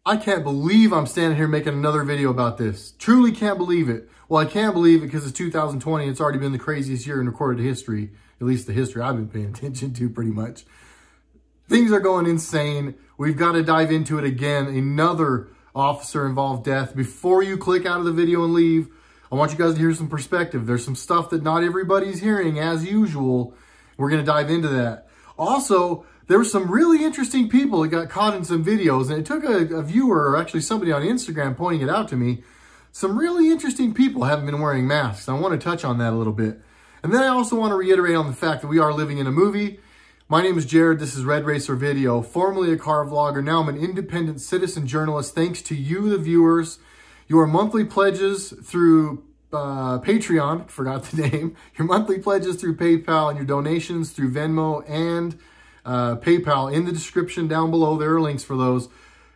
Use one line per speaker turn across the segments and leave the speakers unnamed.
I can't believe I'm standing here making another video about this. Truly can't believe it. Well, I can't believe it because it's 2020. It's already been the craziest year in recorded history. At least the history I've been paying attention to pretty much. Things are going insane. We've got to dive into it again. Another officer-involved death. Before you click out of the video and leave, I want you guys to hear some perspective. There's some stuff that not everybody's hearing, as usual. We're going to dive into that. Also, there were some really interesting people that got caught in some videos, and it took a viewer, or actually somebody on Instagram pointing it out to me. Some really interesting people haven't been wearing masks. I want to touch on that a little bit. And then I also want to reiterate on the fact that we are living in a movie. My name is Jared. This is RedRacer Video, formerly a car vlogger. Now I'm an independent citizen journalist. Thanks to you, the viewers. Your monthly pledges through Patreon, forgot the name. Your monthly pledges through PayPal and your donations through Venmo and PayPal in the description down below. There are links for those.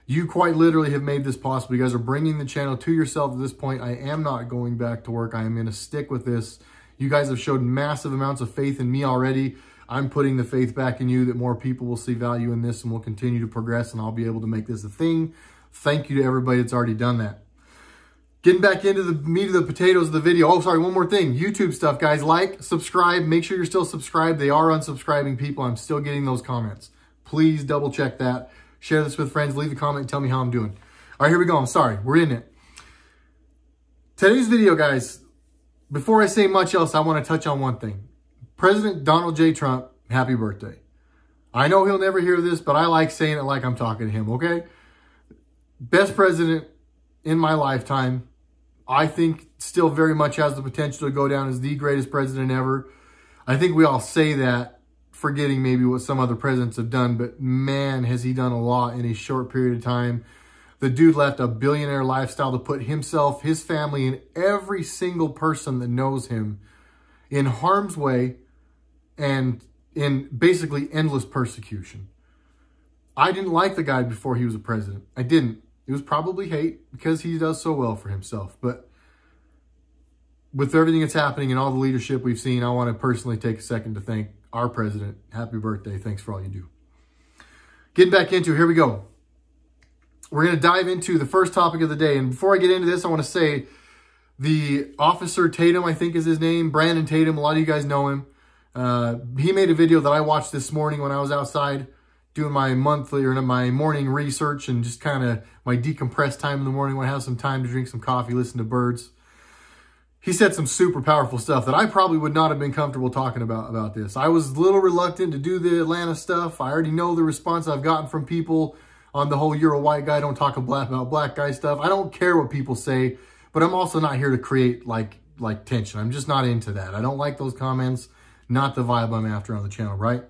You quite literally have made this possible. You guys are bringing the channel to yourself at this point. I am not going back to work. I am going to stick with this. You guys have showed massive amounts of faith in me already. I'm putting the faith back in you that more people will see value in this and will continue to progress, and I'll be able to make this a thing. Thank you to everybody that's already done that. Getting back into the meat of the potatoes of the video. Oh, sorry, one more thing. YouTube stuff, guys. Like, subscribe. Make sure you're still subscribed. They are unsubscribing people. I'm still getting those comments. Please double check that. Share this with friends. Leave a comment and tell me how I'm doing. All right, here we go. I'm sorry. We're in it. Today's video, guys, before I say much else, I want to touch on one thing. President Donald J. Trump, happy birthday. I know he'll never hear this, but I like saying it like I'm talking to him, okay? Best president in my lifetime. I think still very much has the potential to go down as the greatest president ever. I think we all say that, forgetting maybe what some other presidents have done, but man, has he done a lot in a short period of time. The dude left a billionaire lifestyle to put himself, his family, and every single person that knows him in harm's way and in basically endless persecution. I didn't like the guy before he was a president. I didn't. It was probably hate because he does so well for himself. But with everything that's happening and all the leadership we've seen, I want to personally take a second to thank our president. Happy birthday. Thanks for all you do. Getting back into it, here we go. We're going to dive into the first topic of the day. And before I get into this, I want to say the Officer Tatum, I think is his name, Brandon Tatum. A lot of you guys know him. He made a video that I watched this morning when I was outside doing my monthly or my morning research and just kind of my decompressed time in the morning when I have some time to drink some coffee, listen to birds. He said some super powerful stuff that I probably would not have been comfortable talking about this. I was a little reluctant to do the Atlanta stuff. I already know the response I've gotten from people on the whole, you're a white guy, don't talk about black guy stuff. I don't care what people say, but I'm also not here to create like tension. I'm just not into that. I don't like those comments. Not the vibe I'm after on the channel, right?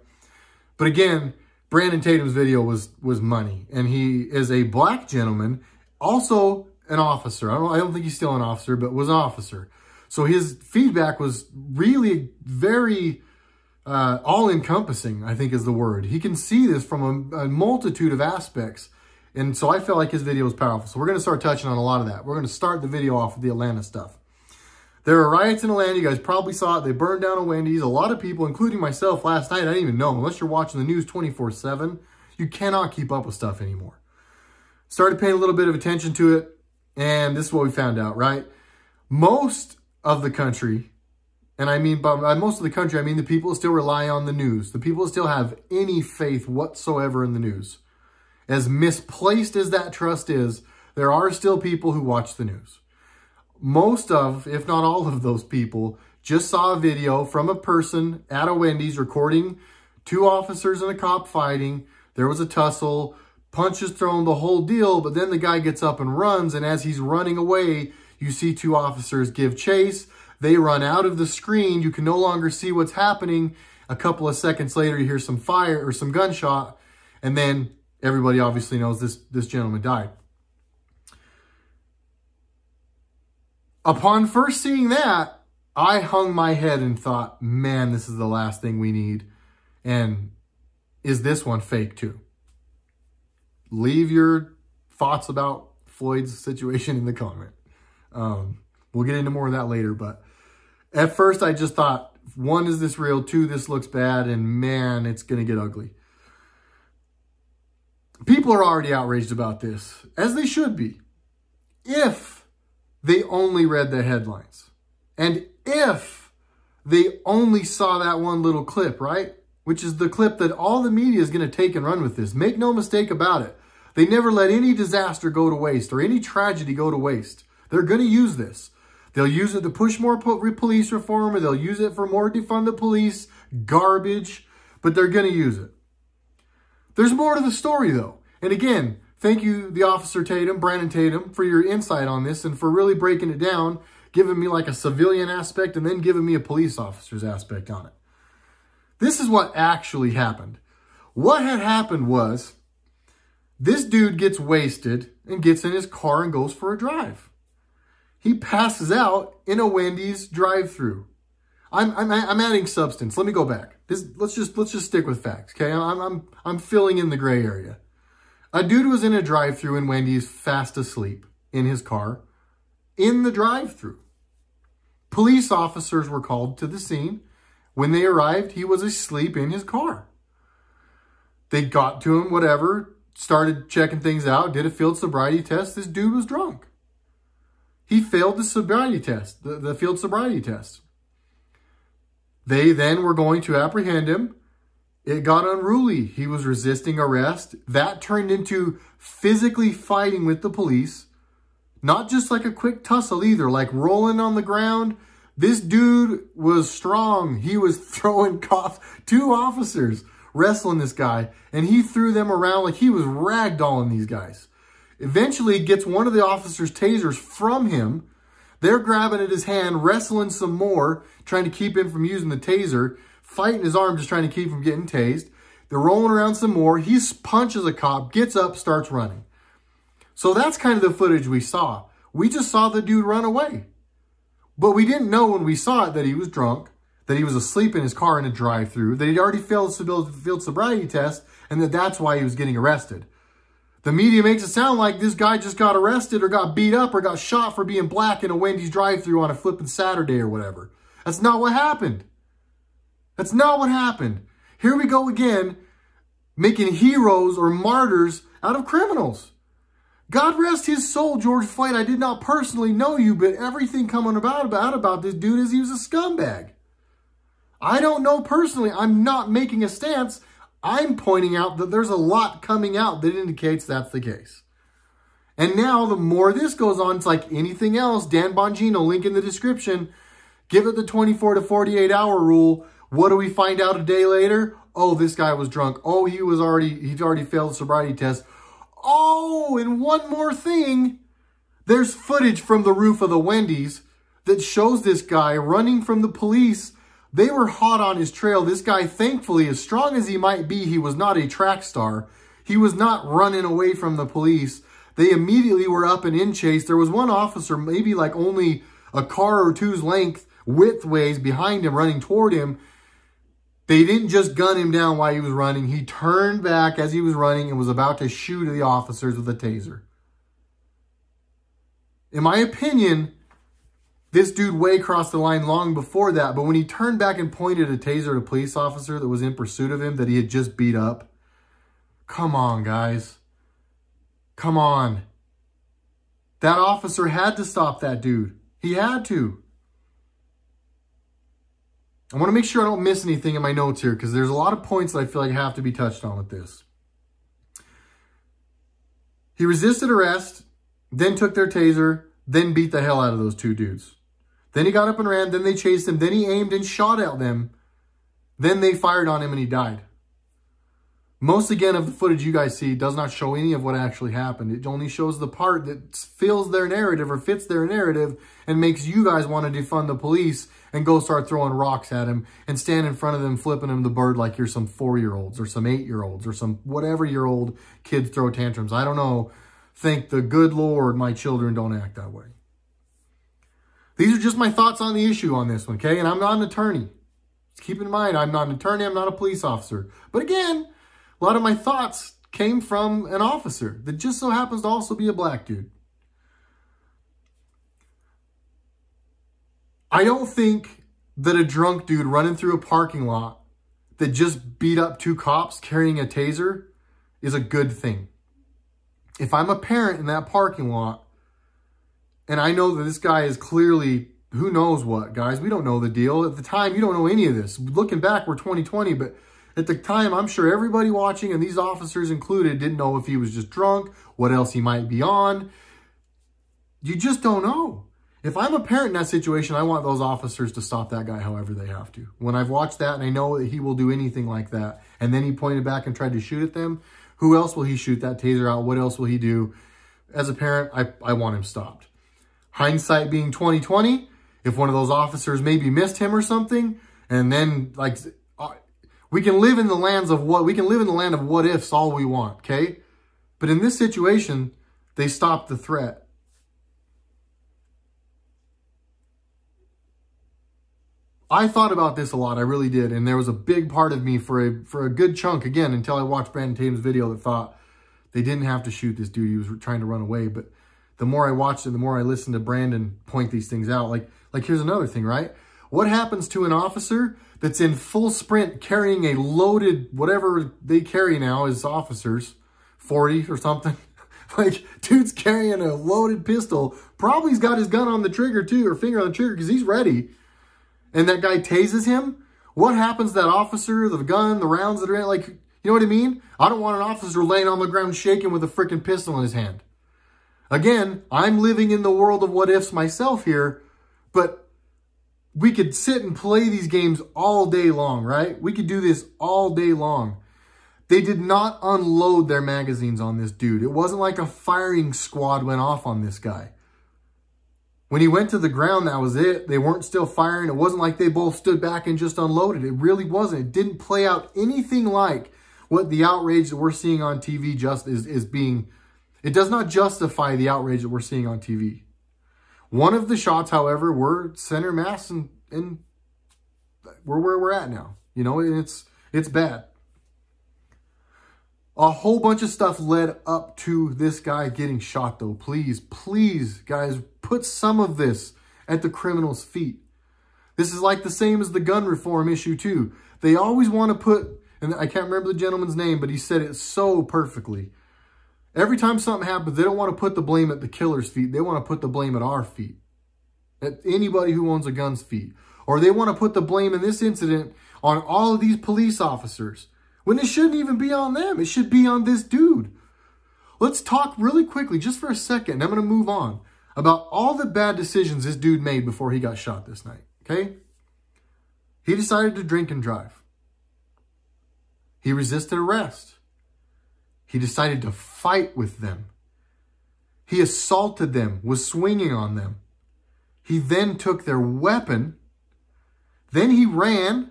But again, Brandon Tatum's video was money. And he is a black gentleman, also an officer. I don't think he's still an officer, but was an officer. So his feedback was really very all-encompassing, I think is the word. He can see this from a multitude of aspects. And so I felt like his video was powerful. So we're going to start touching on a lot of that. We're going to start the video off with the Atlanta stuff. There are riots in Atlanta. You guys probably saw it. They burned down a Wendy's. A lot of people, including myself last night, I didn't even know. Unless you're watching the news 24/7, you cannot keep up with stuff anymore. Started paying a little bit of attention to it, and this is what we found out, right? Most of the country, and I mean by most of the country, I mean the people that still rely on the news, the people that still have any faith whatsoever in the news. As misplaced as that trust is, there are still people who watch the news. Most of, if not all of those people, just saw a video from a person at a Wendy's recording two officers and a cop fighting. There was a tussle, punches thrown, the whole deal, but then the guy gets up and runs, and as he's running away, you see two officers give chase. They run out of the screen. You can no longer see what's happening. A couple of seconds later, you hear some fire or some gunshot, and then everybody obviously knows this gentleman died. Upon first seeing that, I hung my head and thought, man, this is the last thing we need. And is this one fake too? Leave your thoughts about Floyd's situation in the comment. We'll get into more of that later, but at first I just thought, one, is this real? Two, this looks bad, and man, it's going to get ugly. People are already outraged about this, as they should be, if they only read the headlines. And if they only saw that one little clip, right? Which is the clip that all the media is going to take and run with this. Make no mistake about it. They never let any disaster go to waste or any tragedy go to waste. They're going to use this. They'll use it to push more police reform, or they'll use it for more defund the police, garbage, but they're going to use it. There's more to the story, though. And again, thank you, the Officer Tatum, Brandon Tatum, for your insight on this and for really breaking it down, giving me like a civilian aspect and then giving me a police officer's aspect on it. This is what actually happened. What had happened was this dude gets wasted and gets in his car and goes for a drive. He passes out in a Wendy's drive-thru. I'm adding substance. Let me go back. Let's just stick with facts, okay? I'm filling in the gray area. A dude was in a drive-thru in Wendy's, fast asleep in his car, in the drive-thru. Police officers were called to the scene. When they arrived, he was asleep in his car. They got to him, whatever, started checking things out, did a field sobriety test. This dude was drunk. He failed the sobriety test, the field sobriety test. They then were going to apprehend him. It got unruly. He was resisting arrest. That turned into physically fighting with the police. Not just like a quick tussle either, like rolling on the ground. This dude was strong. He was throwing two officers wrestling this guy, and he threw them around like he was ragdolling these guys. Eventually gets one of the officers' tasers from him. They're grabbing at his hand, wrestling some more, trying to keep him from using the taser, fighting his arm, just trying to keep him getting tased. They're rolling around some more. He punches a cop, gets up, starts running. So that's kind of the footage we saw. We just saw the dude run away. But we didn't know when we saw it that he was drunk, that he was asleep in his car in a drive-thru, that he'd already failed the field sobriety test, and that's why he was getting arrested. The media makes it sound like this guy just got arrested or got beat up or got shot for being black in a Wendy's drive-thru on a flipping Saturday or whatever. That's not what happened. That's not what happened. Here we go again, making heroes or martyrs out of criminals. God rest his soul, George Floyd. I did not personally know you, but everything coming about this dude is he was a scumbag. I don't know personally. I'm not making a stance. I'm pointing out that there's a lot coming out that indicates that's the case. And now the more this goes on, it's like anything else. Dan Bongino, link in the description. Give it the 24 to 48 hour rule. What do we find out a day later? Oh, this guy was drunk. Oh, he'd already failed the sobriety test. Oh, and one more thing. There's footage from the roof of the Wendy's that shows this guy running from the police. They were hot on his trail. This guy, thankfully, as strong as he might be, he was not a track star. He was not running away from the police. They immediately were up and in chase. There was one officer, maybe like only a car or two's length, widthways behind him, running toward him. They didn't just gun him down while he was running. He turned back as he was running and was about to shoot at the officers with a taser. In my opinion, this dude way crossed the line long before that, but when he turned back and pointed a taser at a police officer that was in pursuit of him that he had just beat up, come on, guys. Come on. That officer had to stop that dude. He had to. I want to make sure I don't miss anything in my notes here because there's a lot of points that I feel like have to be touched on with this. He resisted arrest, then took their taser, then beat the hell out of those two dudes. Then he got up and ran, then they chased him, then he aimed and shot at them. Then they fired on him and he died. Most, again, of the footage you guys see does not show any of what actually happened. It only shows the part that fills their narrative or fits their narrative and makes you guys want to defund the police and go start throwing rocks at him and stand in front of them flipping him the bird like you're some 4-year-olds or some 8-year-olds or some whatever-year-old kids throw tantrums. I don't know. Thank the good Lord my children don't act that way. These are just my thoughts on the issue on this one, okay? And I'm not an attorney. Just keep in mind, I'm not an attorney. I'm not a police officer. But again, a lot of my thoughts came from an officer that just so happens to also be a black dude. I don't think that a drunk dude running through a parking lot that just beat up two cops carrying a taser is a good thing. If I'm a parent in that parking lot, and I know that this guy is clearly, who knows what, guys, we don't know the deal. At the time, you don't know any of this. Looking back, we're 2020, but at the time, I'm sure everybody watching, and these officers included, didn't know if he was just drunk, what else he might be on. You just don't know. If I'm a parent in that situation, I want those officers to stop that guy however they have to. When I've watched that and I know that he will do anything like that, and then he pointed back and tried to shoot at them, who else will he shoot that taser out? What else will he do? As a parent, I want him stopped. Hindsight being 2020, if one of those officers maybe missed him or something, and then like we can live in the land of what ifs all we want, okay? But in this situation, they stopped the threat. I thought about this a lot, I really did, and there was a big part of me for a good chunk, again, until I watched Brandon Tatum's video, that thought they didn't have to shoot this dude, he was trying to run away. But the more I watched it, the more I listened to Brandon point these things out. Like here's another thing, right? What happens to an officer that's in full sprint carrying a loaded, whatever they carry now as officers, 40 or something? Like, dude's carrying a loaded pistol. Probably he's got his gun on the trigger too, or finger on the trigger, because he's ready. And that guy tases him. What happens to that officer, the gun, the rounds that are in, like, you know what I mean? I don't want an officer laying on the ground shaking with a freaking pistol in his hand. Again, I'm living in the world of what ifs myself here, but we could sit and play these games all day long, right? We could do this all day long. They did not unload their magazines on this dude. It wasn't like a firing squad went off on this guy. When he went to the ground, that was it. They weren't still firing. It wasn't like they both stood back and just unloaded. It really wasn't. It didn't play out anything like what the outrage that we're seeing on TV just is being. It does not justify the outrage that we're seeing on TV. One of the shots, however, were center mass, and we're where we're at now. You know, it's bad. A whole bunch of stuff led up to this guy getting shot, though. Please, please, guys, put some of this at the criminal's feet. This is like the same as the gun reform issue, too. They always want to put, and I can't remember the gentleman's name, but he said it so perfectly. Every time something happens, they don't want to put the blame at the killer's feet. They want to put the blame at our feet, at anybody who owns a gun's feet. Or they want to put the blame in this incident on all of these police officers, when it shouldn't even be on them. It should be on this dude. Let's talk really quickly, just for a second, and I'm going to move on, about all the bad decisions this dude made before he got shot this night, okay? He decided to drink and drive. He resisted arrest. He decided to fight with them. He assaulted them, was swinging on them. He then took their weapon. Then he ran,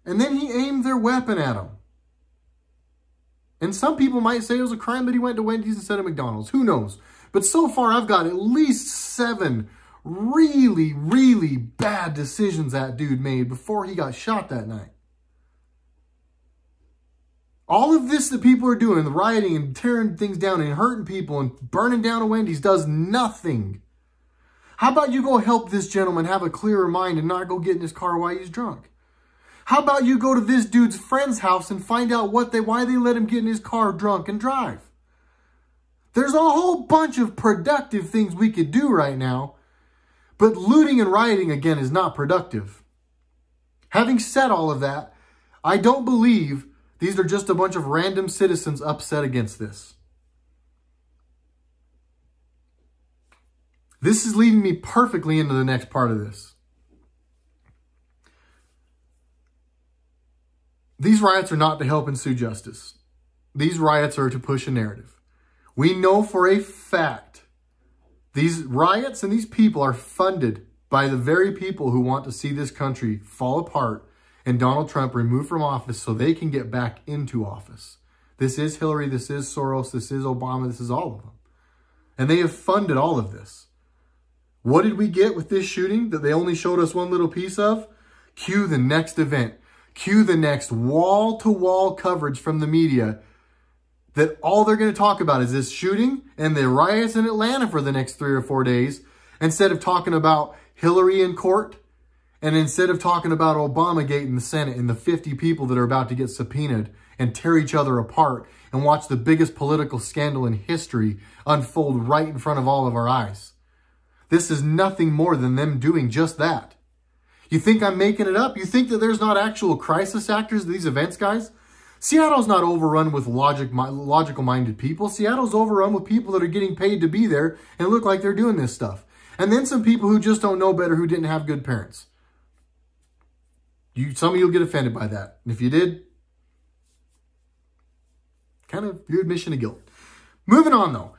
and then he aimed their weapon at them. And some people might say it was a crime that he went to Wendy's instead of McDonald's. Who knows? But so far, I've got at least 7 really, really bad decisions that dude made before he got shot that night. All of this that people are doing, the rioting and tearing things down and hurting people and burning down a Wendy's, does nothing. How about you go help this gentleman have a clearer mind and not go get in his car while he's drunk? How about you go to this dude's friend's house and find out why they let him get in his car drunk and drive? There's a whole bunch of productive things we could do right now, but looting and rioting, again, is not productive. Having said all of that, I don't believe these are just a bunch of random citizens upset against this. This is leading me perfectly into the next part of this. These riots are not to help ensue justice. These riots are to push a narrative. We know for a fact these riots and these people are funded by the very people who want to see this country fall apart and Donald Trump removed from office so they can get back into office. This is Hillary, this is Soros, this is Obama, this is all of them. And they have funded all of this. What did we get with this shooting that they only showed us one little piece of? Cue the next event. Cue the next wall-to-wall coverage from the media that all they're going to talk about is this shooting and the riots in Atlanta for the next 3 or 4 days, instead of talking about Hillary in court, and instead of talking about Obamagate in the Senate and the 50 people that are about to get subpoenaed and tear each other apart and watch the biggest political scandal in history unfold right in front of all of our eyes. This is nothing more than them doing just that. You think I'm making it up? You think that there's not actual crisis actors to these events, guys? Seattle's not overrun with logical-minded people. Seattle's overrun with people that are getting paid to be there and look like they're doing this stuff. And then some people who just don't know better, who didn't have good parents. Some of you will get offended by that. And if you did, kind of your admission of guilt. Moving on, though.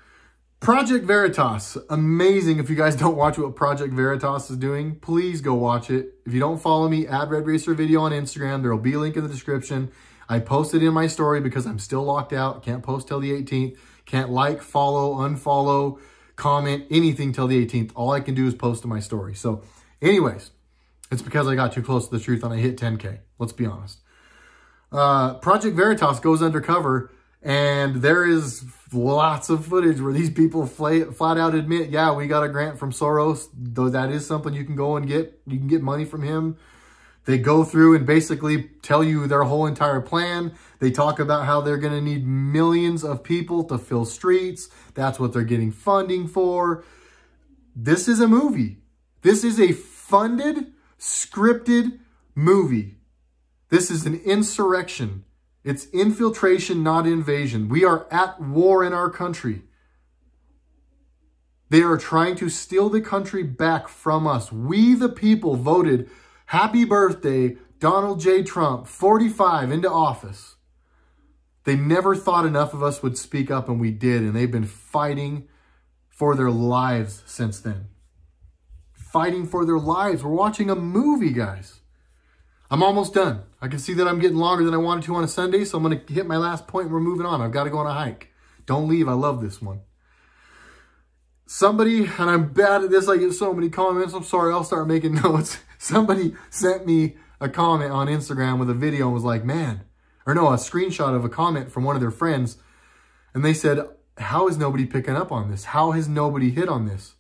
Project Veritas. Amazing. If you guys don't watch what Project Veritas is doing, please go watch it. If you don't follow me, add RedRacer video on Instagram. There will be a link in the description. I posted in my story because I'm still locked out. Can't post till the 18th. Can't like, follow, unfollow, comment, anything till the 18th. All I can do is post to my story. So anyways, it's because I got too close to the truth and I hit 10K. Let's be honest. Project Veritas goes undercover, and there is lots of footage where these people flat out admit, yeah, we got a grant from Soros. Though that is something you can go and get. You can get money from him. They go through and basically tell you their whole entire plan. They talk about how they're going to need millions of people to fill streets. That's what they're getting funding for. This is a movie. This is a funded, scripted movie. This is an insurrection. It's infiltration, not invasion. We are at war in our country. They are trying to steal the country back from us. We, the people, voted happy birthday, Donald J. Trump, 45, into office. They never thought enough of us would speak up, and we did. And they've been fighting for their lives since then. Fighting for their lives. We're watching a movie, guys. I'm almost done. I can see that I'm getting longer than I wanted to on a Sunday, so I'm going to hit my last point and we're moving on. I've got to go on a hike. Don't leave. I love this one. Somebody, and I'm bad at this, I get so many comments. I'm sorry, I'll start making notes. Somebody sent me a comment on Instagram with a video and was like, man, or no, a screenshot of a comment from one of their friends. And they said, how is nobody picking up on this? How has nobody hit on this?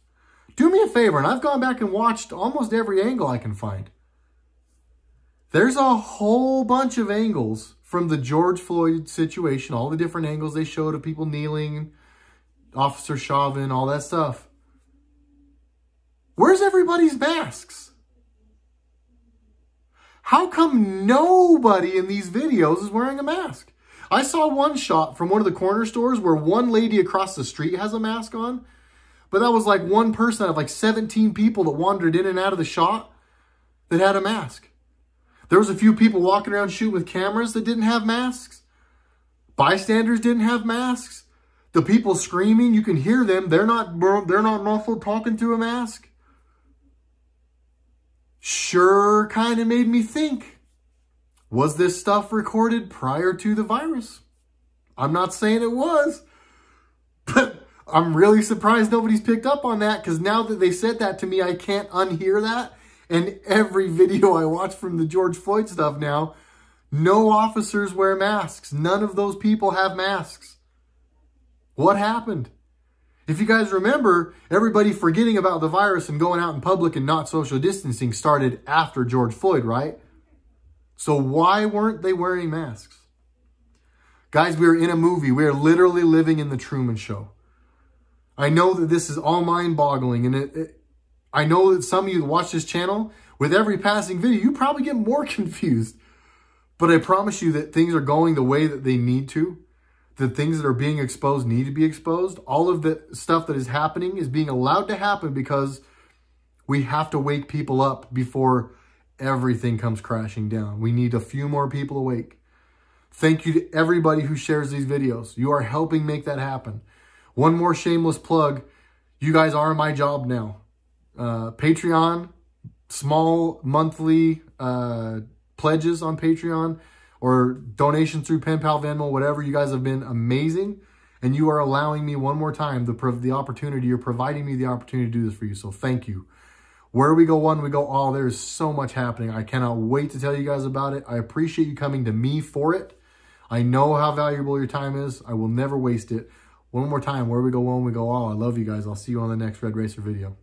Do me a favor, and I've gone back and watched almost every angle I can find. There's a whole bunch of angles from the George Floyd situation, all the different angles they showed of people kneeling, Officer Chauvin, all that stuff. Where's everybody's masks? How come nobody in these videos is wearing a mask? I saw one shot from one of the corner stores where one lady across the street has a mask on, but that was like one person out of like 17 people that wandered in and out of the shot that had a mask. There was a few people walking around shooting with cameras that didn't have masks. Bystanders didn't have masks. The people screaming, you can hear them. They're not muffled talking through a mask. Sure kind of made me think, was this stuff recorded prior to the virus? I'm not saying it was, but I'm really surprised nobody's picked up on that, because now that they said that to me, I can't unhear that. And every video I watch from the George Floyd stuff now, no officers wear masks. None of those people have masks. What happened? If you guys remember, everybody forgetting about the virus and going out in public and not social distancing started after George Floyd, right? So why weren't they wearing masks? Guys, we are in a movie. We are literally living in the Truman Show. I know that this is all mind-boggling, and I know that some of you that watch this channel, with every passing video, you probably get more confused. But I promise you that things are going the way that they need to. The things that are being exposed need to be exposed. All of the stuff that is happening is being allowed to happen because we have to wake people up before everything comes crashing down. We need a few more people awake. Thank you to everybody who shares these videos. You are helping make that happen. One more shameless plug. You guys are my job now. Patreon, small monthly pledges on Patreon or donations through Pen Pal, Venmo, whatever. You guys have been amazing, and you are allowing me one more time the opportunity. You're providing me the opportunity to do this for you, so thank you. Where we go one, we go all. There is so much happening. I cannot wait to tell you guys about it. I appreciate you coming to me for it. I know how valuable your time is. I will never waste it. One more time, where we go one, we go all. I love you guys. I'll see you on the next RedRacer video.